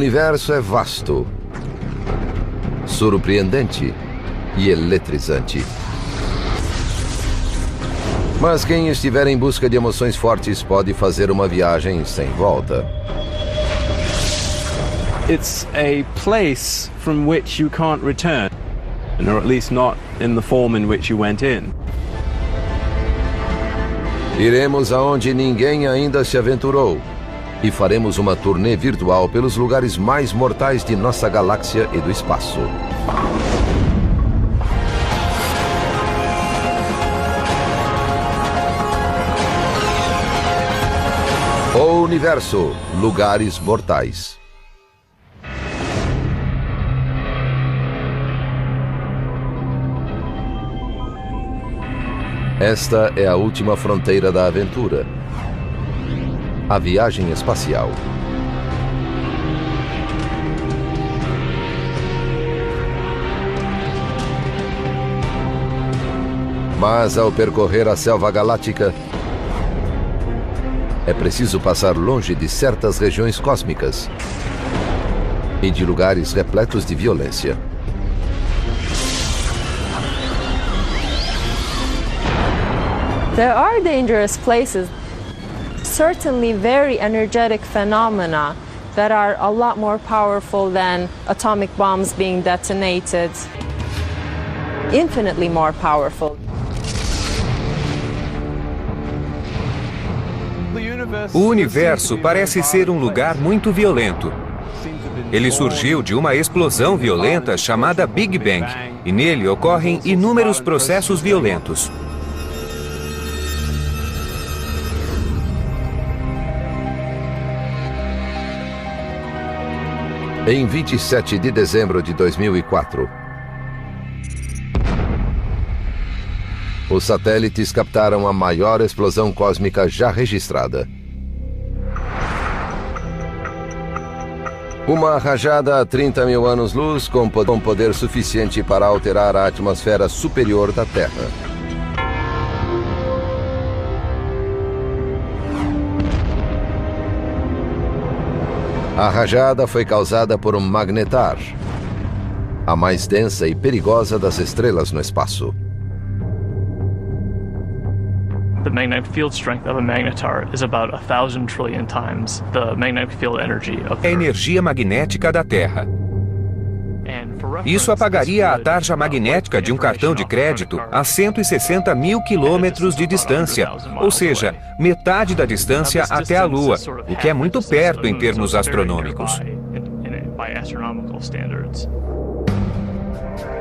universo é vasto, surpreendente e eletrizante. Mas quem estiver em busca de emoções fortes pode fazer uma viagem sem volta. It's a place from which you can't return, or at least not in the form in which you went in. Iremos aonde ninguém ainda se aventurou e faremos uma turnê virtual pelos lugares mais mortais de nossa galáxia e do espaço. O universo, lugares mortais. Esta é a última fronteira da aventura. A viagem espacial. Mas ao percorrer a selva galáctica, é preciso passar longe de certas regiões cósmicas e de lugares repletos de violência. There are dangerous places, certainly very energetic phenomena that are a lot more powerful than atomic bombs being detonated, infinitely more powerful. O universo parece ser um lugar muito violento. Ele surgiu de uma explosão violenta chamada Big Bang, e nele ocorrem inúmeros processos violentos. Em 27 de dezembro de 2004, os satélites captaram a maior explosão cósmica já registrada. Uma rajada a 30 mil anos-luz com poder suficiente para alterar a atmosfera superior da Terra. A rajada foi causada por um magnetar, a mais densa e perigosa das estrelas no espaço. The magnetic field strength of a magnetar is about 1,000 trillion times the magnetic field energy of the É a energia magnética da Terra. Isso apagaria a tarja magnética de um cartão de crédito a 160 mil quilômetros de distância, ou seja, metade da distância até a Lua, o que é muito perto em termos astronômicos.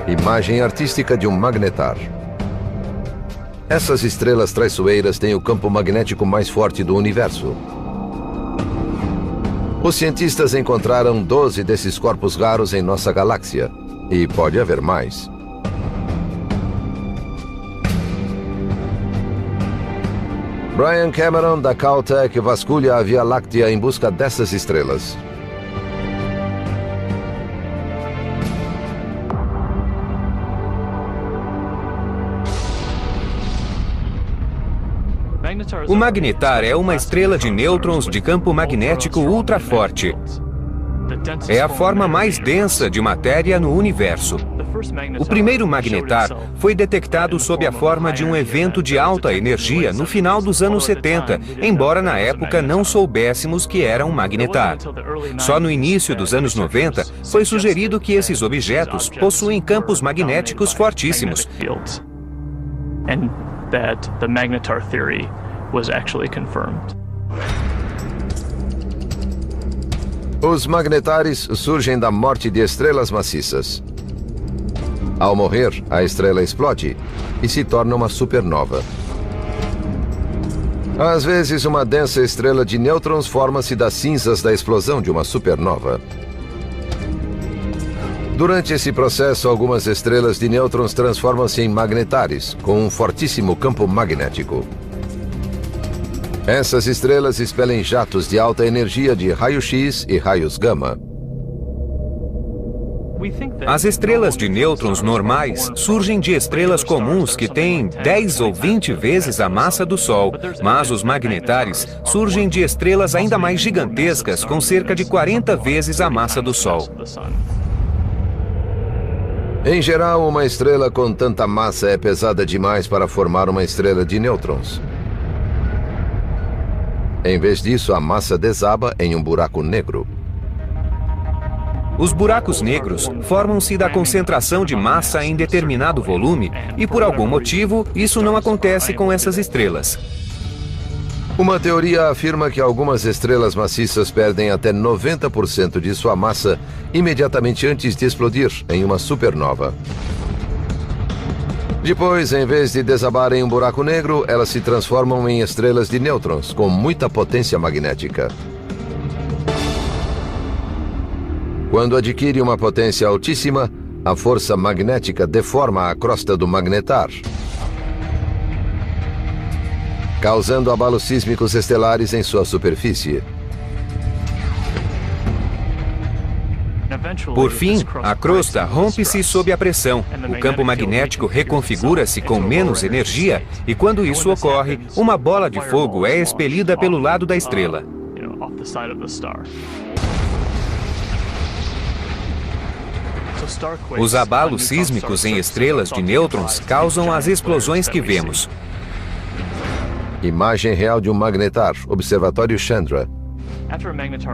Imagem artística de um magnetar. Essas estrelas traiçoeiras têm o campo magnético mais forte do universo. Os cientistas encontraram 12 desses corpos raros em nossa galáxia. E pode haver mais. Brian Cameron, da Caltech, vasculha a Via Láctea em busca dessas estrelas. O magnetar é uma estrela de nêutrons de campo magnético ultra forte. É a forma mais densa de matéria no universo. O primeiro magnetar foi detectado sob a forma de um evento de alta energia no final dos anos 70, embora na época não soubéssemos que era um magnetar. Só no início dos anos 90 foi sugerido que esses objetos possuem campos magnéticos fortíssimos. And that the magnetar theory was actually confirmed. Os magnetares surgem da morte de estrelas maciças. Ao morrer, a estrela explode e se torna uma supernova. Às vezes, uma densa estrela de nêutrons forma-se das cinzas da explosão de uma supernova. Durante esse processo, algumas estrelas de nêutrons transformam-se em magnetares, com um fortíssimo campo magnético. Essas estrelas expelem jatos de alta energia de raio-x e raios gama. As estrelas de nêutrons normais surgem de estrelas comuns que têm 10 ou 20 vezes a massa do Sol, mas os magnetares surgem de estrelas ainda mais gigantescas, com cerca de 40 vezes a massa do Sol. Em geral, uma estrela com tanta massa é pesada demais para formar uma estrela de nêutrons. Em vez disso, a massa desaba em um buraco negro. Os buracos negros formam-se da concentração de massa em determinado volume e, por algum motivo, isso não acontece com essas estrelas. Uma teoria afirma que algumas estrelas maciças perdem até 90% de sua massa imediatamente antes de explodir em uma supernova. Depois, em vez de desabar em um buraco negro, elas se transformam em estrelas de nêutrons com muita potência magnética. Quando adquire uma potência altíssima, a força magnética deforma a crosta do magnetar, causando abalos sísmicos estelares em sua superfície. Por fim, a crosta rompe-se sob a pressão, o campo magnético reconfigura-se com menos energia e, quando isso ocorre, uma bola de fogo é expelida pelo lado da estrela. Os abalos sísmicos em estrelas de nêutrons causam as explosões que vemos. Imagem real de um magnetar, Observatório Chandra.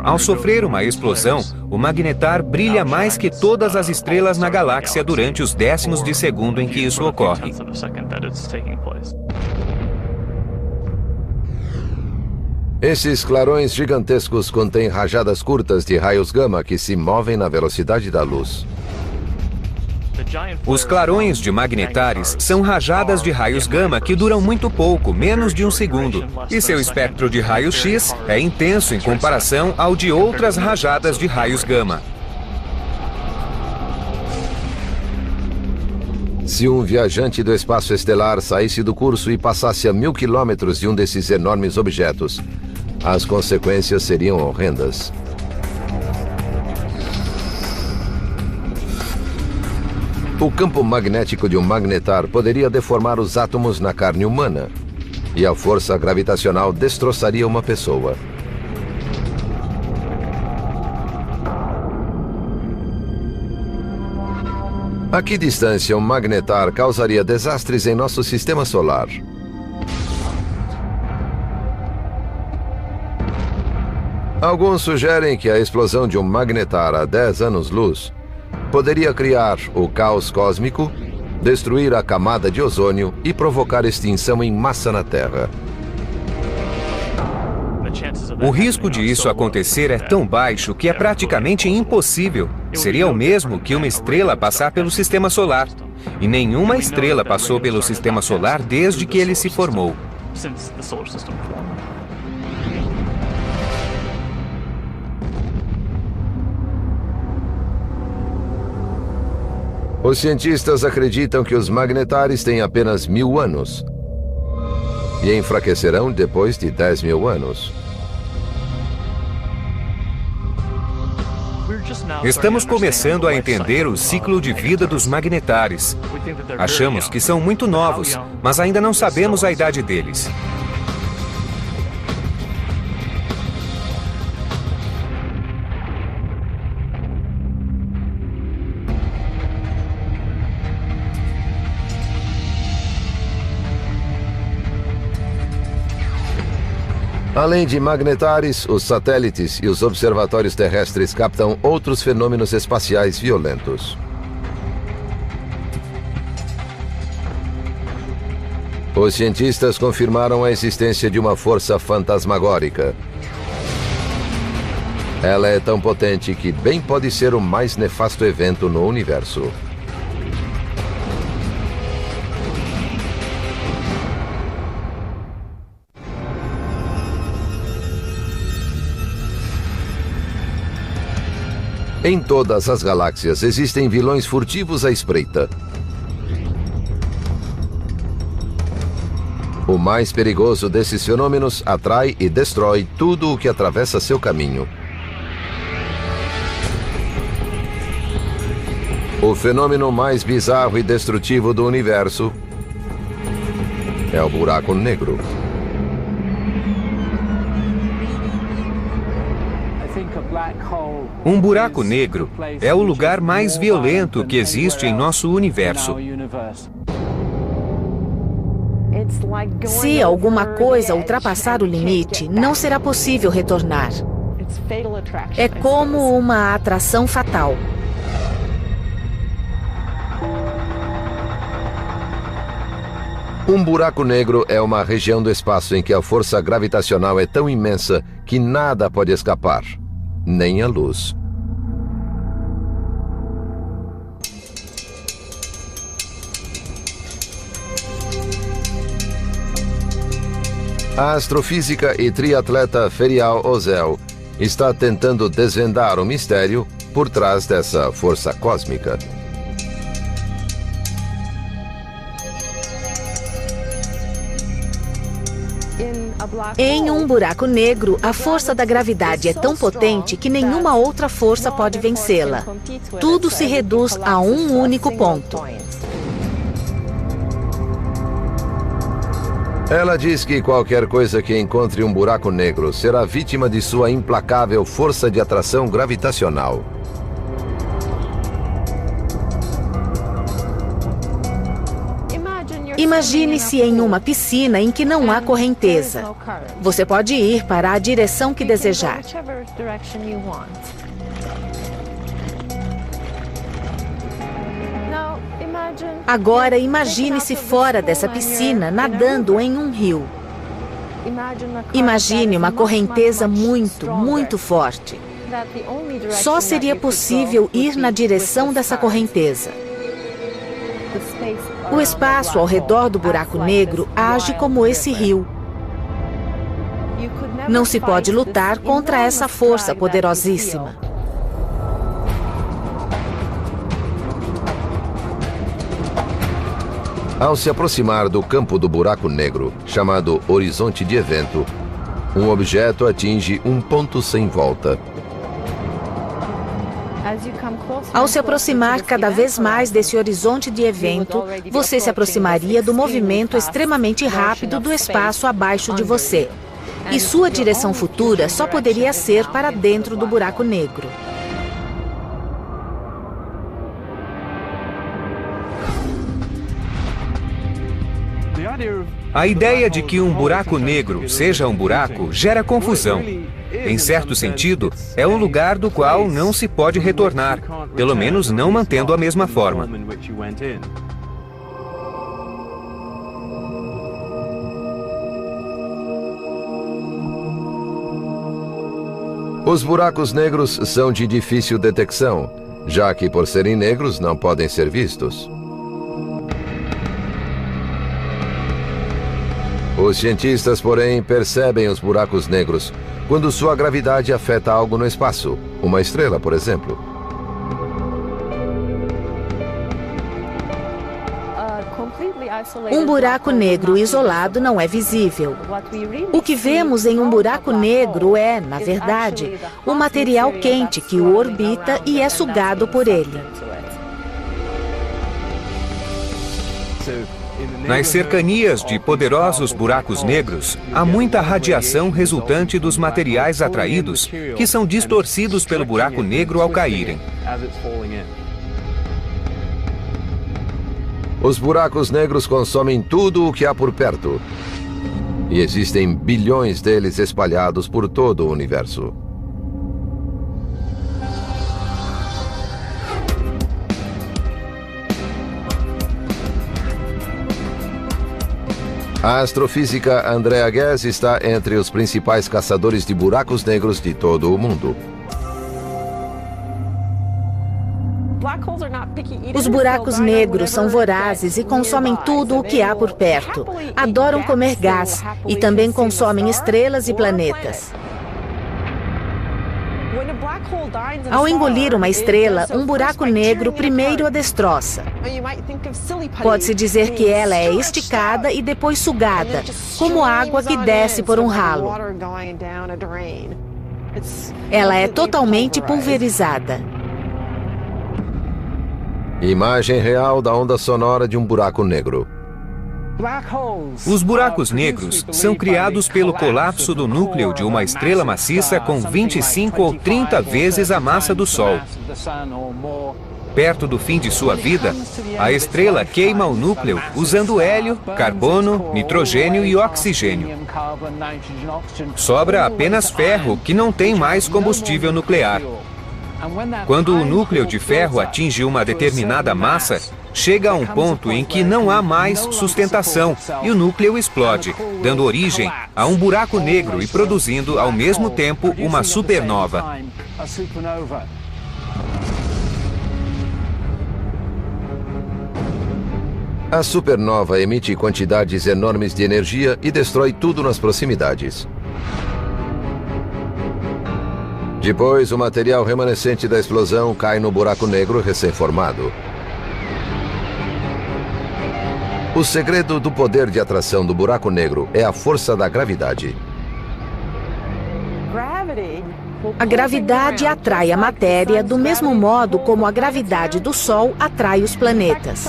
Ao sofrer uma explosão, o magnetar brilha mais que todas as estrelas na galáxia durante os décimos de segundo em que isso ocorre. Esses clarões gigantescos contêm rajadas curtas de raios gama que se movem na velocidade da luz. Os clarões de magnetares são rajadas de raios gama que duram muito pouco, menos de um segundo, e seu espectro de raios-x é intenso em comparação ao de outras rajadas de raios gama. Se um viajante do espaço estelar saísse do curso e passasse a 1000 quilômetros de um desses enormes objetos, as consequências seriam horrendas. O campo magnético de um magnetar poderia deformar os átomos na carne humana, e a força gravitacional destroçaria uma pessoa. A que distância um magnetar causaria desastres em nosso sistema solar? Alguns sugerem que a explosão de um magnetar a 10 anos-luz poderia criar o caos cósmico, destruir a camada de ozônio e provocar extinção em massa na Terra. O risco de isso acontecer é tão baixo que é praticamente impossível. Seria o mesmo que uma estrela passar pelo sistema solar. E nenhuma estrela passou pelo sistema solar desde que ele se formou. Os cientistas acreditam que os magnetares têm apenas 1000 anos e enfraquecerão depois de 10.000 anos. Estamos começando a entender o ciclo de vida dos magnetares. Achamos que são muito novos, mas ainda não sabemos a idade deles. Além de magnetares, os satélites e os observatórios terrestres captam outros fenômenos espaciais violentos. Os cientistas confirmaram a existência de uma força fantasmagórica. Ela é tão potente que bem pode ser o mais nefasto evento no universo. Em todas as galáxias existem vilões furtivos à espreita. O mais perigoso desses fenômenos atrai e destrói tudo o que atravessa seu caminho. O fenômeno mais bizarro e destrutivo do universo é o buraco negro. Um buraco negro é o lugar mais violento que existe em nosso universo. Se alguma coisa ultrapassar o limite, não será possível retornar. É como uma atração fatal. Um buraco negro é uma região do espaço em que a força gravitacional é tão imensa que nada pode escapar, nem a luz. A astrofísica e triatleta Ferial Ozel está tentando desvendar o mistério por trás dessa força cósmica. Em um buraco negro, a força da gravidade é tão potente que nenhuma outra força pode vencê-la. Tudo se reduz a um único ponto. Ela diz que qualquer coisa que encontre um buraco negro será vítima de sua implacável força de atração gravitacional. Imagine-se em uma piscina em que não há correnteza. Você pode ir para a direção que desejar. Agora imagine-se fora dessa piscina, nadando em um rio. Imagine uma correnteza muito forte. Só seria possível ir na direção dessa correnteza. O espaço ao redor do buraco negro age como esse rio. Não se pode lutar contra essa força poderosíssima. Ao se aproximar do campo do buraco negro, chamado horizonte de evento, um objeto atinge um ponto sem volta. Ao se aproximar cada vez mais desse horizonte de evento, você se aproximaria do movimento extremamente rápido do espaço abaixo de você. E sua direção futura só poderia ser para dentro do buraco negro. A ideia de que um buraco negro seja um buraco gera confusão. Em certo sentido, é um lugar do qual não se pode retornar, pelo menos não mantendo a mesma forma. Os buracos negros são de difícil detecção, já que por serem negros não podem ser vistos. Os cientistas, porém, percebem os buracos negros quando sua gravidade afeta algo no espaço, uma estrela, por exemplo. Um buraco negro isolado não é visível. O que vemos em um buraco negro é, na verdade, o material quente que o orbita e é sugado por ele. Nas cercanias de poderosos buracos negros, há muita radiação resultante dos materiais atraídos, que são distorcidos pelo buraco negro ao caírem. Os buracos negros consomem tudo o que há por perto. E existem bilhões deles espalhados por todo o universo. A astrofísica Andrea Ghez está entre os principais caçadores de buracos negros de todo o mundo. Os buracos negros são vorazes e consomem tudo o que há por perto. Adoram comer gás e também consomem estrelas e planetas. Ao engolir uma estrela, um buraco negro primeiro a destroça. Pode-se dizer que ela é esticada e depois sugada, como água que desce por um ralo. Ela é totalmente pulverizada. Imagem real da onda sonora de um buraco negro. Os buracos negros são criados pelo colapso do núcleo de uma estrela maciça com 25 ou 30 vezes a massa do Sol. Perto do fim de sua vida, a estrela queima o núcleo usando hélio, carbono, nitrogênio e oxigênio. Sobra apenas ferro, que não tem mais combustível nuclear. Quando o núcleo de ferro atinge uma determinada massa, chega a um ponto em que não há mais sustentação e o núcleo explode, dando origem a um buraco negro e produzindo, ao mesmo tempo, uma supernova. A supernova emite quantidades enormes de energia e destrói tudo nas proximidades. Depois, o material remanescente da explosão cai no buraco negro recém-formado. O segredo do poder de atração do buraco negro é a força da gravidade. A gravidade atrai a matéria do mesmo modo como a gravidade do Sol atrai os planetas.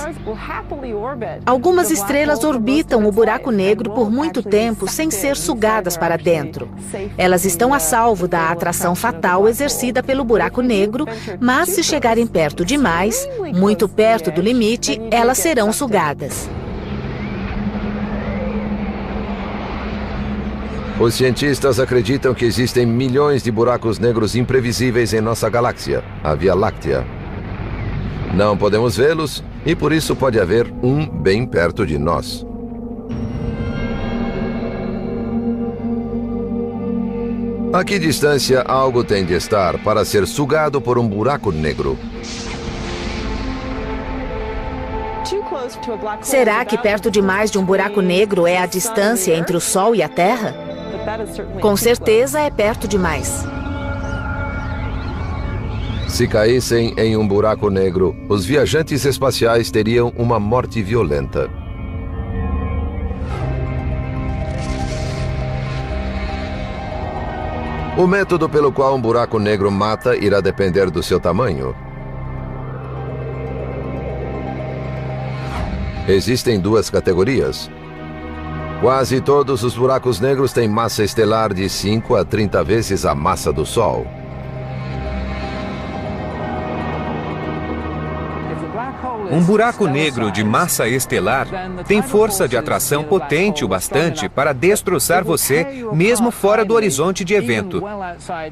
Algumas estrelas orbitam o buraco negro por muito tempo sem ser sugadas para dentro. Elas estão a salvo da atração fatal exercida pelo buraco negro, mas se chegarem perto demais, muito perto do limite, elas serão sugadas. Os cientistas acreditam que existem milhões de buracos negros imprevisíveis em nossa galáxia, a Via Láctea. Não podemos vê-los e por isso pode haver um bem perto de nós. A que distância algo tem de estar para ser sugado por um buraco negro? Será que perto demais de um buraco negro é a distância entre o Sol e a Terra? Com certeza é perto demais. Se caíssem em um buraco negro, os viajantes espaciais teriam uma morte violenta. O método pelo qual um buraco negro mata irá depender do seu tamanho. Existem duas categorias. Quase todos os buracos negros têm massa estelar de 5 a 30 vezes a massa do Sol. Um buraco negro de massa estelar tem força de atração potente o bastante para destroçar você, mesmo fora do horizonte de evento.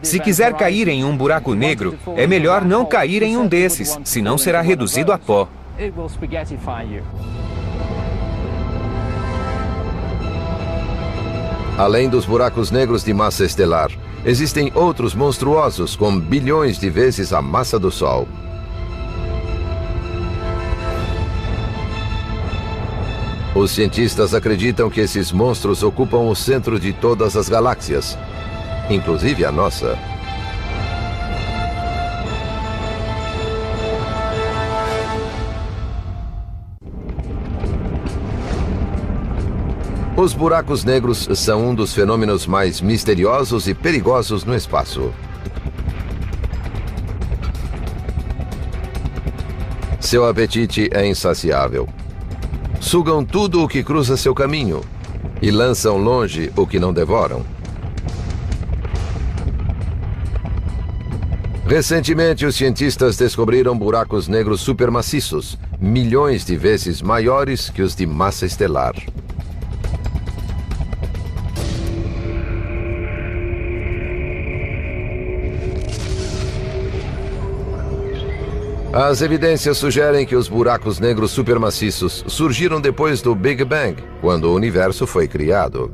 Se quiser cair em um buraco negro, é melhor não cair em um desses, senão será reduzido a pó. Além dos buracos negros de massa estelar, existem outros monstruosos com bilhões de vezes a massa do Sol. Os cientistas acreditam que esses monstros ocupam o centro de todas as galáxias, inclusive a nossa. Os buracos negros são um dos fenômenos mais misteriosos e perigosos no espaço. Seu apetite é insaciável. Sugam tudo o que cruza seu caminho e lançam longe o que não devoram. Recentemente, os cientistas descobriram buracos negros supermaciços, milhões de vezes maiores que os de massa estelar. As evidências sugerem que os buracos negros supermaciços surgiram depois do Big Bang, quando o universo foi criado.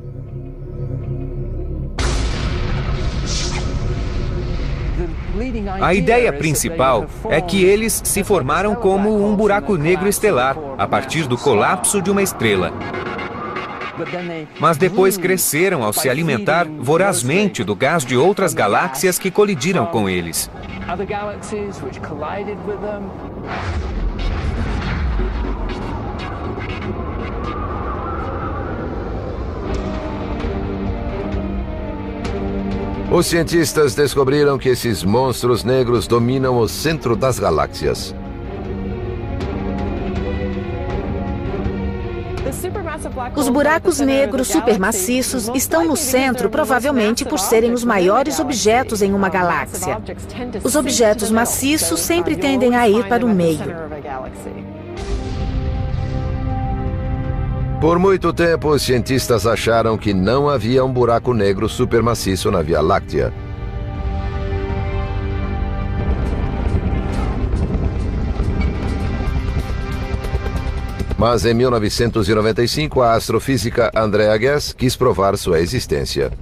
A ideia principal é que eles se formaram como um buraco negro estelar, a partir do colapso de uma estrela. Mas depois cresceram ao se alimentar vorazmente do gás de outras galáxias que colidiram com eles. Os cientistas descobriram que esses monstros negros dominam o centro das galáxias. Os buracos negros supermaciços estão no centro provavelmente por serem os maiores objetos em uma galáxia. Os objetos maciços sempre tendem a ir para o meio. Por muito tempo, os cientistas acharam que não havia um buraco negro supermaciço na Via Láctea. Mas em 1995, a astrofísica Andrea Ghez quis provar sua existência.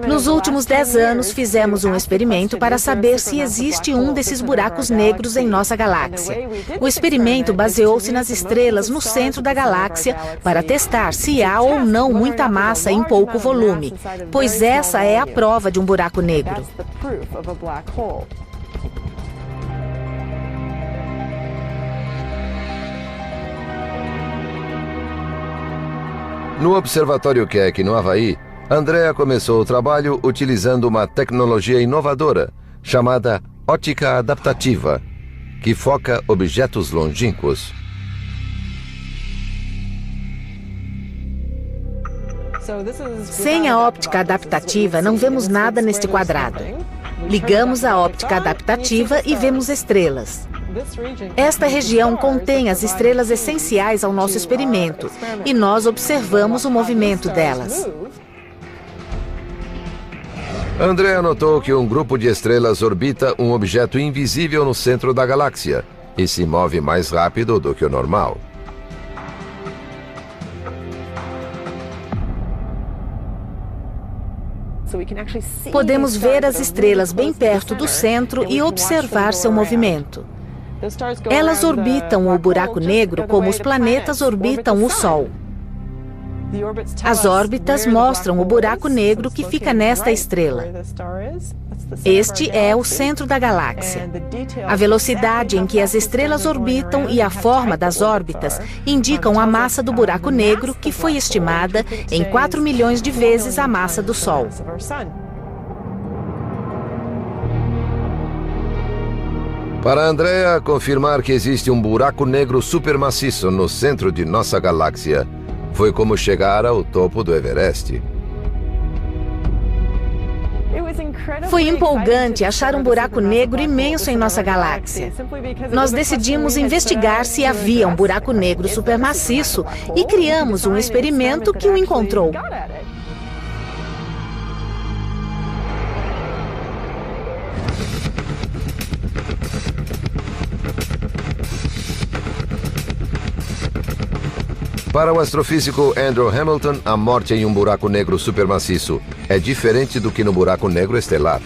Nos últimos 10 anos, fizemos um experimento para saber se existe um desses buracos negros em nossa galáxia. O experimento baseou-se nas estrelas no centro da galáxia para testar se há ou não muita massa em pouco volume, pois essa é a prova de um buraco negro. No Observatório Keck, no Havaí, Andrea começou o trabalho utilizando uma tecnologia inovadora chamada óptica adaptativa, que foca objetos longínquos. Sem a óptica adaptativa, não vemos nada neste quadrado. Ligamos a óptica adaptativa e vemos estrelas. Esta região contém as estrelas essenciais ao nosso experimento, e nós observamos o movimento delas. Andrea notou que um grupo de estrelas orbita um objeto invisível no centro da galáxia e se move mais rápido do que o normal. Podemos ver as estrelas bem perto do centro e observar seu movimento. Elas orbitam o buraco negro como os planetas orbitam o Sol. As órbitas mostram o buraco negro que fica nesta estrela. Este é o centro da galáxia. A velocidade em que as estrelas orbitam e a forma das órbitas indicam a massa do buraco negro, que foi estimada em 4 milhões de vezes a massa do Sol. Para Andrea, confirmar que existe um buraco negro supermaciço no centro de nossa galáxia foi como chegar ao topo do Everest. Foi empolgante achar um buraco negro imenso em nossa galáxia. Nós decidimos investigar se havia um buraco negro supermaciço e criamos um experimento que o encontrou. Para o astrofísico Andrew Hamilton, a morte em um buraco negro supermaciço é diferente do que no buraco negro estelar.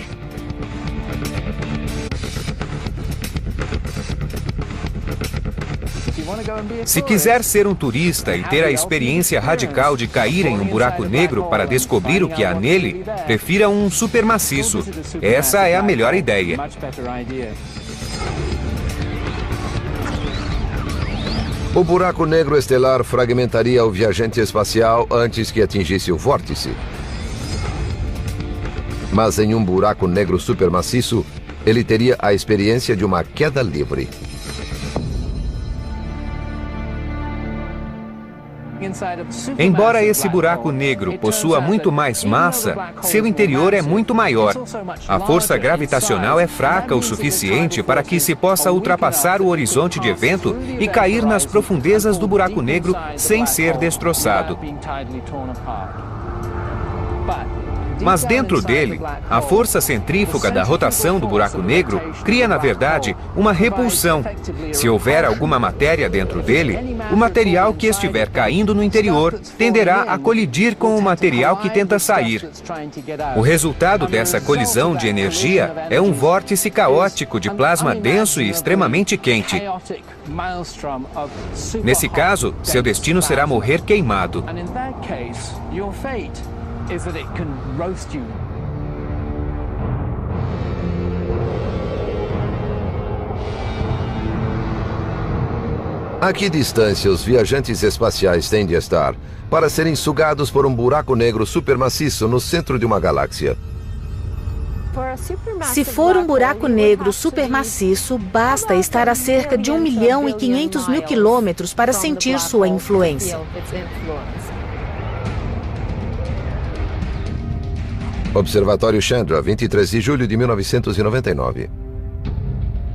Se quiser ser um turista e ter a experiência radical de cair em um buraco negro para descobrir o que há nele, prefira um supermaciço. Essa é a melhor ideia. O buraco negro estelar fragmentaria o viajante espacial antes que atingisse o vórtice. Mas em um buraco negro supermaciço, ele teria a experiência de uma queda livre. Embora esse buraco negro possua muito mais massa, seu interior é muito maior. A força gravitacional é fraca o suficiente para que se possa ultrapassar o horizonte de evento e cair nas profundezas do buraco negro sem ser destroçado. Mas dentro dele, a força centrífuga da rotação do buraco negro cria, na verdade, uma repulsão. Se houver alguma matéria dentro dele, o material que estiver caindo no interior tenderá a colidir com o material que tenta sair. O resultado dessa colisão de energia é um vórtice caótico de plasma denso e extremamente quente. Nesse caso, seu destino será morrer queimado. A que distância os viajantes espaciais têm de estar para serem sugados por um buraco negro supermaciço no centro de uma galáxia? Se for um buraco negro supermaciço, basta estar a cerca de 1.500.000 quilômetros para sentir sua influência. Observatório Chandra, 23 de julho de 1999.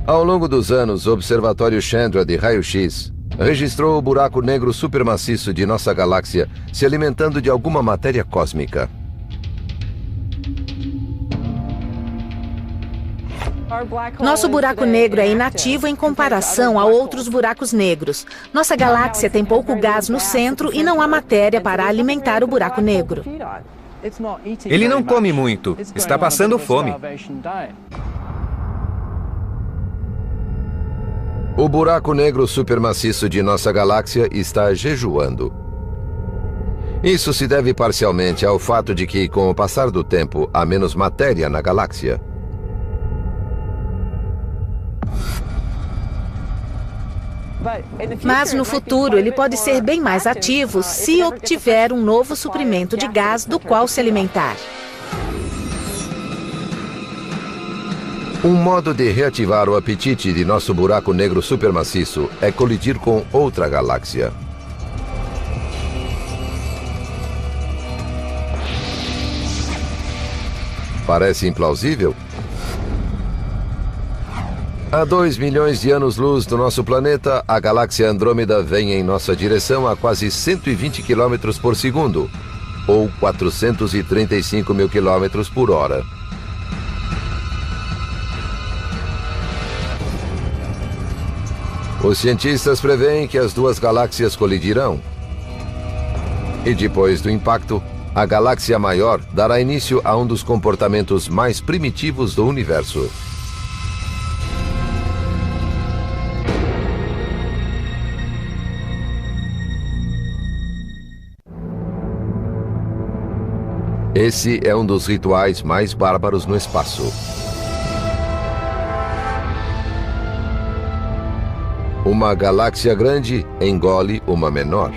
Ao longo dos anos, o Observatório Chandra de raio-x registrou o buraco negro supermaciço de nossa galáxia se alimentando de alguma matéria cósmica. Nosso buraco negro é inativo em comparação a outros buracos negros. Nossa galáxia tem pouco gás no centro e não há matéria para alimentar o buraco negro. Ele não come muito, está passando fome. O buraco negro supermaciço de nossa galáxia está jejuando. Isso se deve parcialmente ao fato de que, com o passar do tempo, há menos matéria na galáxia. Mas no futuro ele pode ser bem mais ativo se obtiver um novo suprimento de gás do qual se alimentar. Um modo de reativar o apetite de nosso buraco negro supermaciço é colidir com outra galáxia. Parece implausível? A 2 milhões de anos-luz do nosso planeta, a galáxia Andrômeda vem em nossa direção a quase 120 km por segundo, ou 435 mil km por hora. Os cientistas preveem que as duas galáxias colidirão. E depois do impacto, a galáxia maior dará início a um dos comportamentos mais primitivos do universo. Esse é um dos rituais mais bárbaros no espaço. Uma galáxia grande engole uma menor.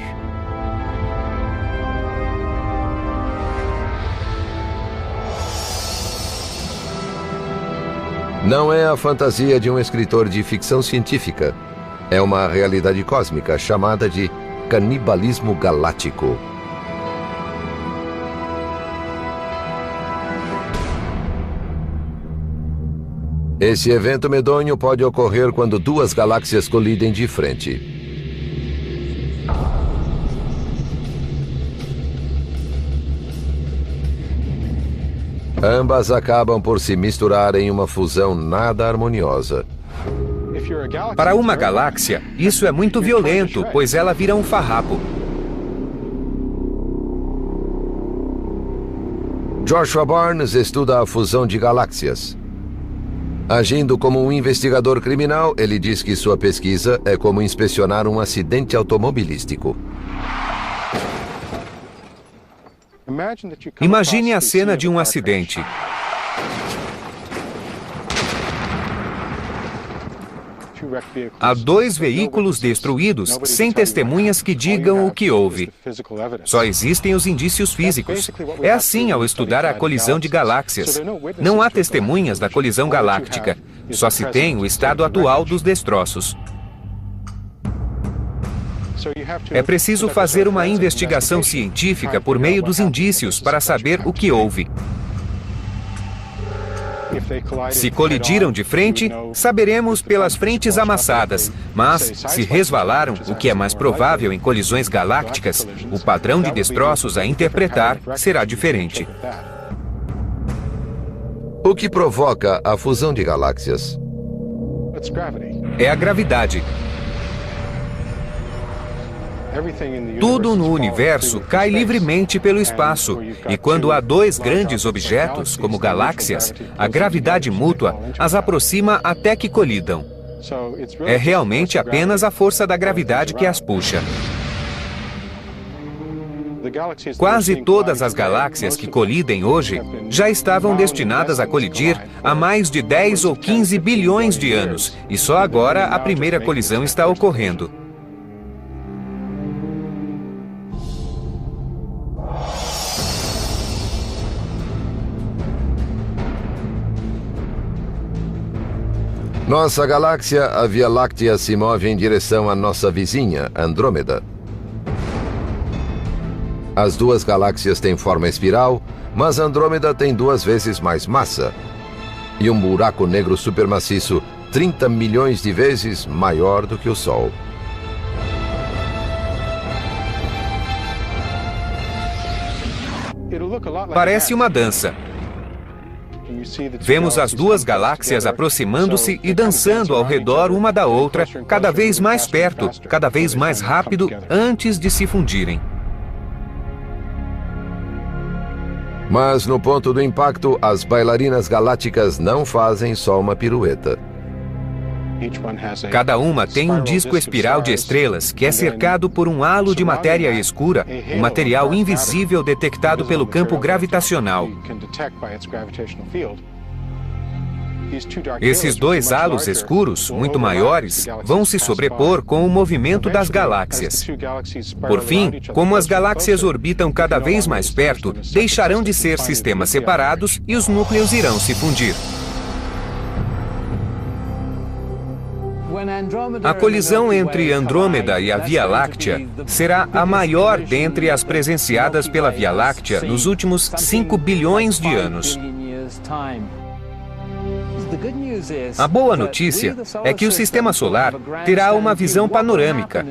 Não é a fantasia de um escritor de ficção científica. É uma realidade cósmica chamada de canibalismo galáctico. Esse evento medonho pode ocorrer quando duas galáxias colidem de frente. Ambas acabam por se misturar em uma fusão nada harmoniosa. Para uma galáxia, isso é muito violento, pois ela vira um farrapo. Joshua Barnes estuda a fusão de galáxias. Agindo como um investigador criminal, ele diz que sua pesquisa é como inspecionar um acidente automobilístico. Imagine a cena de um acidente. Há 2 veículos destruídos, sem testemunhas que digam o que houve. Só existem os indícios físicos. É assim ao estudar a colisão de galáxias. Não há testemunhas da colisão galáctica. Só se tem o estado atual dos destroços. É preciso fazer uma investigação científica por meio dos indícios para saber o que houve. Se colidiram de frente, saberemos pelas frentes amassadas, mas se resvalaram, o que é mais provável em colisões galácticas, o padrão de destroços a interpretar será diferente. O que provoca a fusão de galáxias? É a gravidade. Tudo no universo cai livremente pelo espaço, e quando há 2 grandes objetos, como galáxias, a gravidade mútua as aproxima até que colidam. É realmente apenas a força da gravidade que as puxa. Quase todas as galáxias que colidem hoje já estavam destinadas a colidir há mais de 10 ou 15 bilhões de anos, e só agora a primeira colisão está ocorrendo. Nossa galáxia, a Via Láctea, se move em direção à nossa vizinha, Andrômeda. As duas galáxias têm forma espiral, mas Andrômeda tem 2 vezes mais massa. E um buraco negro supermaciço 30 milhões de vezes maior do que o Sol. Parece uma dança. Vemos as duas galáxias aproximando-se e dançando ao redor uma da outra, cada vez mais perto, cada vez mais rápido, antes de se fundirem. Mas no ponto do impacto, as bailarinas galácticas não fazem só uma pirueta. Cada uma tem um disco espiral de estrelas que é cercado por um halo de matéria escura, um material invisível detectado pelo campo gravitacional. Esses 2 halos escuros, muito maiores, vão se sobrepor com o movimento das galáxias. Por fim, como as galáxias orbitam cada vez mais perto, deixarão de ser sistemas separados e os núcleos irão se fundir. A colisão entre Andrômeda e a Via Láctea será a maior dentre as presenciadas pela Via Láctea nos últimos 5 bilhões de anos. A boa notícia é que o Sistema Solar terá uma visão panorâmica.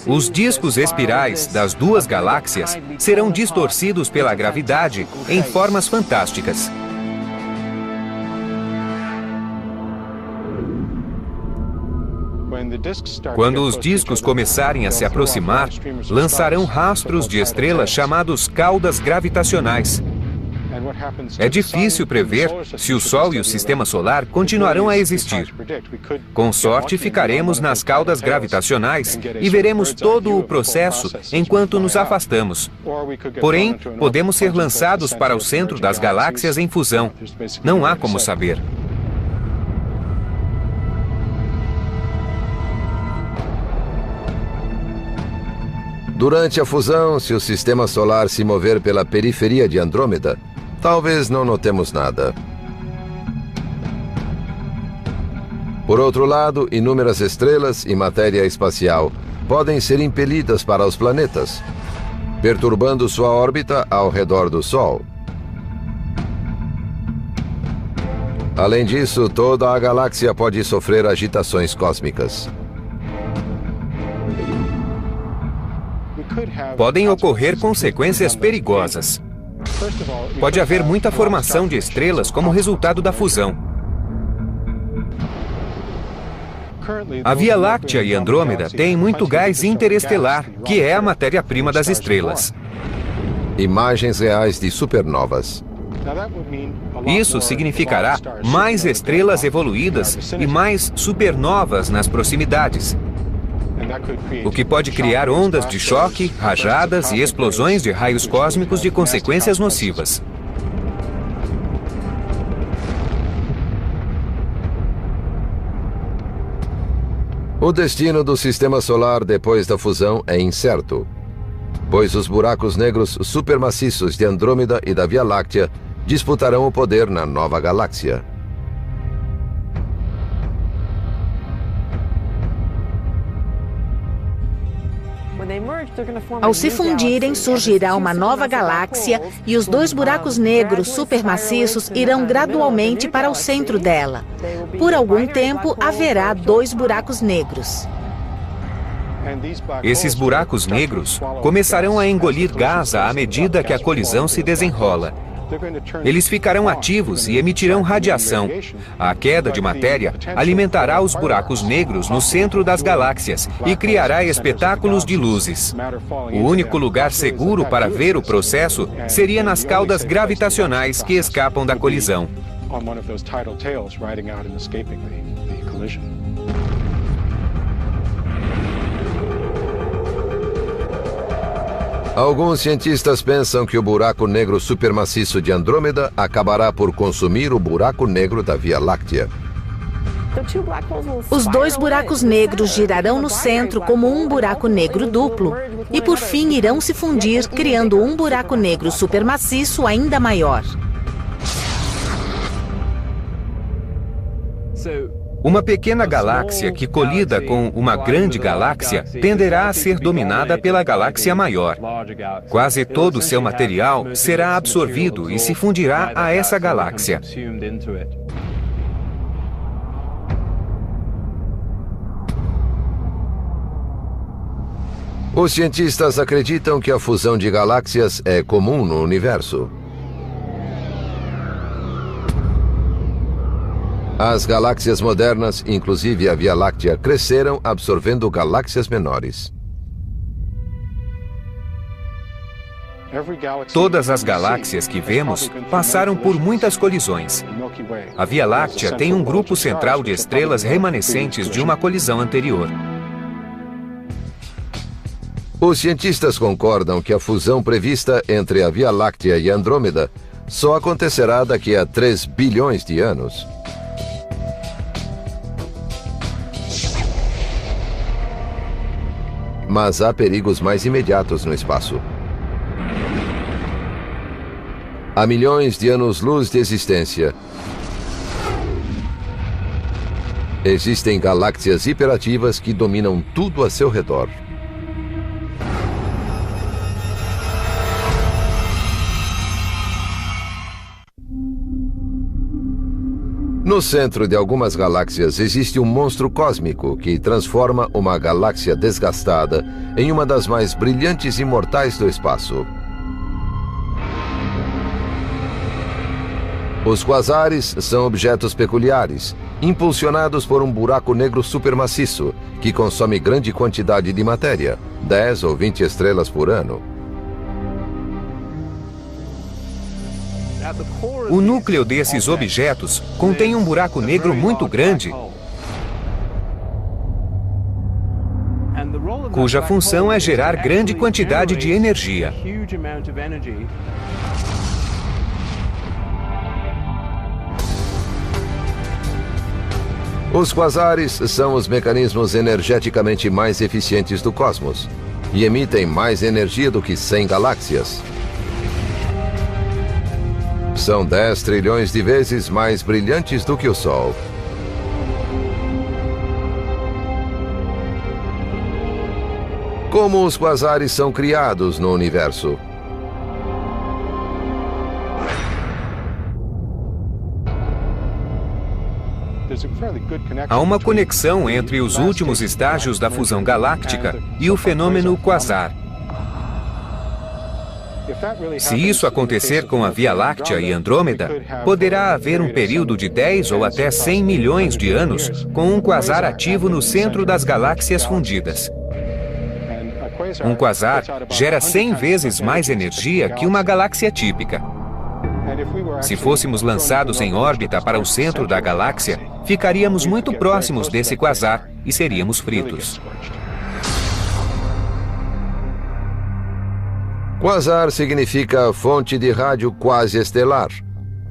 Os discos espirais das duas galáxias serão distorcidos pela gravidade em formas fantásticas. Quando os discos começarem a se aproximar, lançarão rastros de estrelas chamados caudas gravitacionais. É difícil prever se o Sol e o Sistema Solar continuarão a existir. Com sorte, ficaremos nas caudas gravitacionais e veremos todo o processo enquanto nos afastamos. Porém, podemos ser lançados para o centro das galáxias em fusão. Não há como saber. Durante a fusão, se o Sistema Solar se mover pela periferia de Andrômeda, talvez não notemos nada. Por outro lado, inúmeras estrelas e matéria espacial podem ser impelidas para os planetas, perturbando sua órbita ao redor do Sol. Além disso, toda a galáxia pode sofrer agitações cósmicas. Podem ocorrer consequências perigosas. Pode haver muita formação de estrelas como resultado da fusão. A Via Láctea e Andrômeda têm muito gás interestelar, que é a matéria-prima das estrelas. Imagens reais de supernovas. Isso significará mais estrelas evoluídas e mais supernovas nas proximidades, o que pode criar ondas de choque, rajadas e explosões de raios cósmicos de consequências nocivas. O destino do Sistema Solar depois da fusão é incerto, pois os buracos negros supermaciços de Andrômeda e da Via Láctea disputarão o poder na nova galáxia. Ao se fundirem, surgirá uma nova galáxia e os 2 buracos negros supermaciços irão gradualmente para o centro dela. Por algum tempo, haverá 2 buracos negros. Esses buracos negros começarão a engolir gás à medida que a colisão se desenrola. Eles ficarão ativos e emitirão radiação. A queda de matéria alimentará os buracos negros no centro das galáxias e criará espetáculos de luzes. O único lugar seguro para ver o processo seria nas caudas gravitacionais que escapam da colisão. Alguns cientistas pensam que o buraco negro supermaciço de Andrômeda acabará por consumir o buraco negro da Via Láctea. Os 2 buracos negros girarão no centro como um buraco negro duplo e, por fim, irão se fundir, criando um buraco negro supermaciço ainda maior. Uma pequena galáxia que colida com uma grande galáxia tenderá a ser dominada pela galáxia maior. Quase todo o seu material será absorvido e se fundirá a essa galáxia. Os cientistas acreditam que a fusão de galáxias é comum no universo. As galáxias modernas, inclusive a Via Láctea, cresceram absorvendo galáxias menores. Todas as galáxias que vemos passaram por muitas colisões. A Via Láctea tem um grupo central de estrelas remanescentes de uma colisão anterior. Os cientistas concordam que a fusão prevista entre a Via Láctea e Andrômeda só acontecerá daqui a 3 bilhões de anos. Mas há perigos mais imediatos no espaço. Há milhões de anos-luz de existência. Existem galáxias hiperativas que dominam tudo a seu redor. No centro de algumas galáxias existe um monstro cósmico que transforma uma galáxia desgastada em uma das mais brilhantes e imortais do espaço. Os quasares são objetos peculiares, impulsionados por um buraco negro supermaciço que consome grande quantidade de matéria, 10 ou 20 estrelas por ano. O núcleo desses objetos contém um buraco negro muito grande, cuja função é gerar grande quantidade de energia. Os quasares são os mecanismos energeticamente mais eficientes do cosmos e emitem mais energia do que 100 galáxias. São 10 trilhões de vezes mais brilhantes do que o Sol. Como os quasares são criados no universo? Há uma conexão entre os últimos estágios da fusão galáctica e o fenômeno quasar. Se isso acontecer com a Via Láctea e Andrômeda, poderá haver um período de 10 ou até 100 milhões de anos com um quasar ativo no centro das galáxias fundidas. Um quasar gera 100 vezes mais energia que uma galáxia típica. Se fôssemos lançados em órbita para o centro da galáxia, ficaríamos muito próximos desse quasar e seríamos fritos. Quasar significa fonte de rádio quasi-estelar,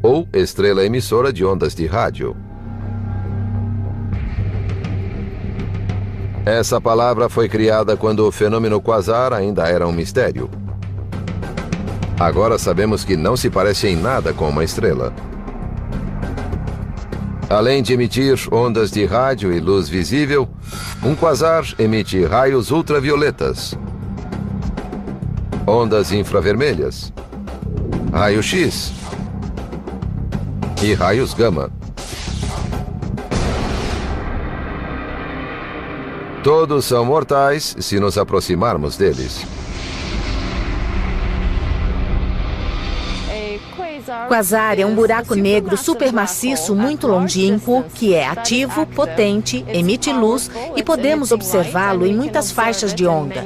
ou estrela emissora de ondas de rádio. Essa palavra foi criada quando o fenômeno quasar ainda era um mistério. Agora sabemos que não se parece em nada com uma estrela. Além de emitir ondas de rádio e luz visível, um quasar emite raios ultravioletas, ondas infravermelhas, raio-x e raios gama. Todos são mortais se nos aproximarmos deles. Quasar é um buraco negro supermaciço muito longínquo, que é ativo, potente, emite luz e podemos observá-lo em muitas faixas de onda.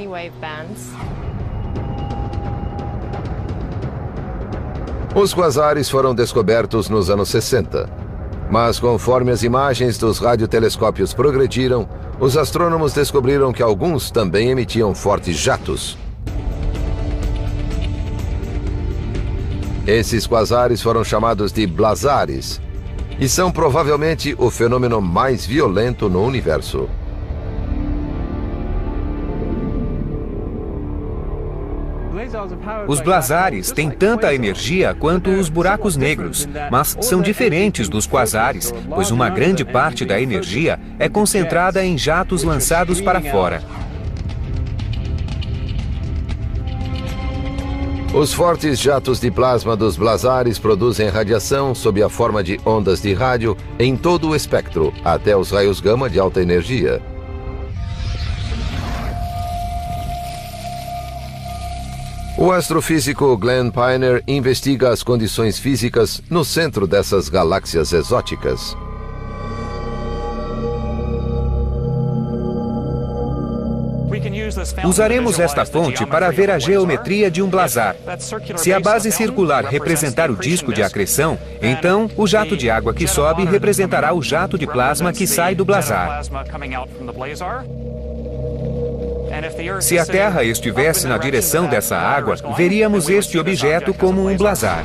Os quasares foram descobertos nos anos 60, mas conforme as imagens dos radiotelescópios progrediram, os astrônomos descobriram que alguns também emitiam fortes jatos. Esses quasares foram chamados de blazares e são provavelmente o fenômeno mais violento no universo. Os blazares têm tanta energia quanto os buracos negros, mas são diferentes dos quasares, pois uma grande parte da energia é concentrada em jatos lançados para fora. Os fortes jatos de plasma dos blazares produzem radiação sob a forma de ondas de rádio em todo o espectro, até os raios gama de alta energia. O astrofísico Glenn Piner investiga as condições físicas no centro dessas galáxias exóticas. Usaremos esta fonte para ver a geometria de um blazar. Se a base circular representar o disco de acreção, então o jato de água que sobe representará o jato de plasma que sai do blazar. Se a Terra estivesse na direção dessa água, veríamos este objeto como um blazar.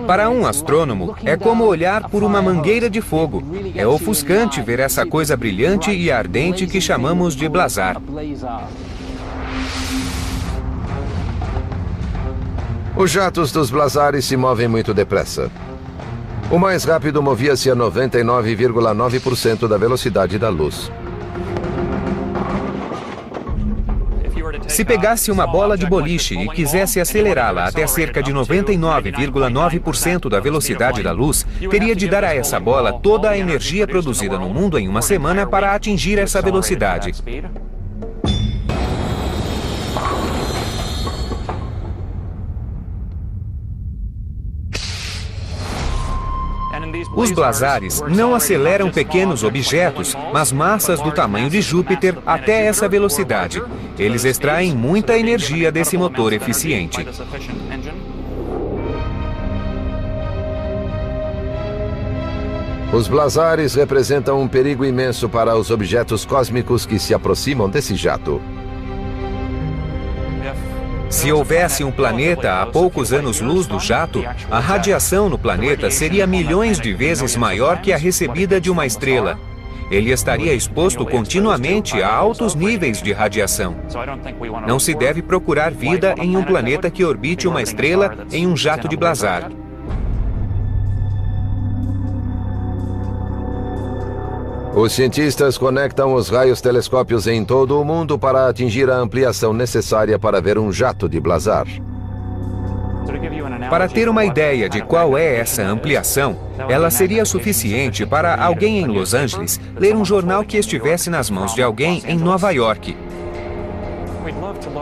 Para um astrônomo, é como olhar por uma mangueira de fogo. É ofuscante ver essa coisa brilhante e ardente que chamamos de blazar. Os jatos dos blazares se movem muito depressa. O mais rápido movia-se a 99,9% da velocidade da luz. Se pegasse uma bola de boliche e quisesse acelerá-la até cerca de 99,9% da velocidade da luz, teria de dar a essa bola toda a energia produzida no mundo em uma semana para atingir essa velocidade. Os blazares não aceleram pequenos objetos, mas massas do tamanho de Júpiter até essa velocidade. Eles extraem muita energia desse motor eficiente. Os blazares representam um perigo imenso para os objetos cósmicos que se aproximam desse jato. Se houvesse um planeta a poucos anos-luz do jato, a radiação no planeta seria milhões de vezes maior que a recebida de uma estrela. Ele estaria exposto continuamente a altos níveis de radiação. Não se deve procurar vida em um planeta que orbite uma estrela em um jato de blazar. Os cientistas conectam os raios-telescópios em todo o mundo para atingir a ampliação necessária para ver um jato de blazar. Para ter uma ideia de qual é essa ampliação, ela seria suficiente para alguém em Los Angeles ler um jornal que estivesse nas mãos de alguém em Nova York.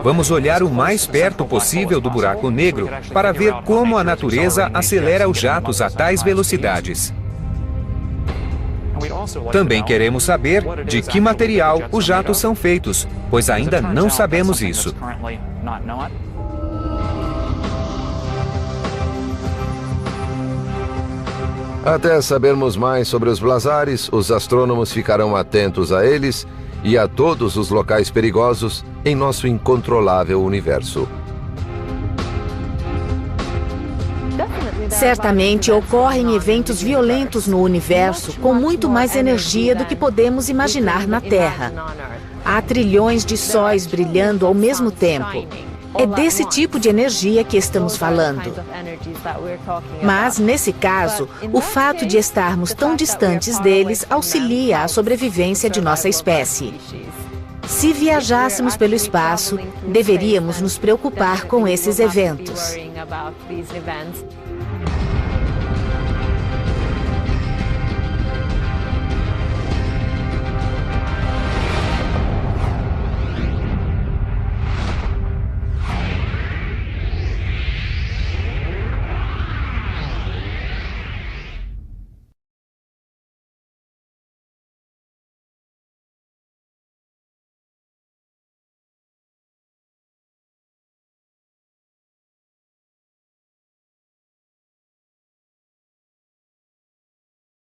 Vamos olhar o mais perto possível do buraco negro para ver como a natureza acelera os jatos a tais velocidades. Também queremos saber de que material os jatos são feitos, pois ainda não sabemos isso. Até sabermos mais sobre os blazares, os astrônomos ficarão atentos a eles e a todos os locais perigosos em nosso incontrolável universo. Certamente ocorrem eventos violentos no universo com muito mais energia do que podemos imaginar na Terra. Há trilhões de sóis brilhando ao mesmo tempo. É desse tipo de energia que estamos falando. Mas, nesse caso, o fato de estarmos tão distantes deles auxilia a sobrevivência de nossa espécie. Se viajássemos pelo espaço, deveríamos nos preocupar com esses eventos.